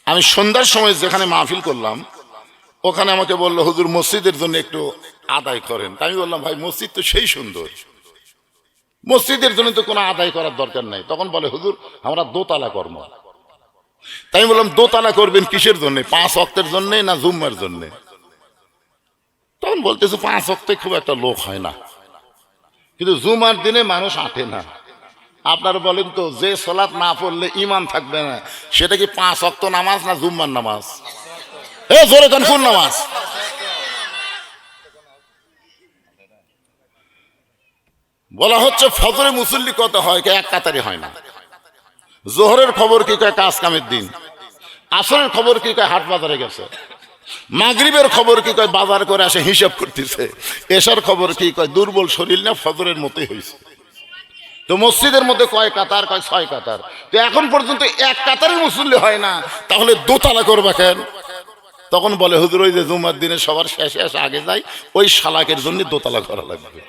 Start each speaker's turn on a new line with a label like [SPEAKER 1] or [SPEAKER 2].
[SPEAKER 1] আমি সন্ধ্যার সময় যেখানে মাহফিল করলাম ওখানে আমাকে বললো হুজুর মসজিদের জন্য একটু আদায় করেন। তাই আমি বললাম ভাই মসজিদ তো সেই সুন্দর, মসজিদের জন্য তো কোনো আদায় করার দরকার নাই। তখন বলে হুজুর আমরা দোতলা কর্ম। তাই আমি বললাম দোতলা করবেন কিসের জন্য, 5 ওয়াক্তের জন্য না জুম্মার জন্য? তখন বলতেছে 5 ওয়াক্তে খুব একটা লোক হয় না, কিন্তু জুমার দিনে মানুষ আঁটে না। আপনারা বলেন তো যে সালাত না পড়লে ঈমান থাকবে না সেটা কি 5 ওয়াক্ত নামাজ না জুম্মার নামাজ? এ জোরে কান কোন নামাজ? বলা হচ্ছে ফজরে মুসল্লি কত হয়, এক কাতারে হয় না। জোহরের খবর কি কয় কাজ কামের দিন, আসরের খবর কি কয় হাট বাজারে গেছে, মাগরিবের খবর কি কয় বাজার করে আসে হিসাব করতেছে, এশার খবর কি কয় দুর্বল শরীর না ফজরের মতোই হয়েছে। তো মসজিদের মধ্যে কয় কাতার, কয় 6 কাতার। তো এখন পর্যন্ত এক কাতারের মুসল্লি হয় না, তাহলে দোতলা করবা কেন? তখন বলে হুজুর ওই যে জুমার দিনে সবার শেষে আগে যায় ওই শালাকের জন্য দোতলা করা লাগবে।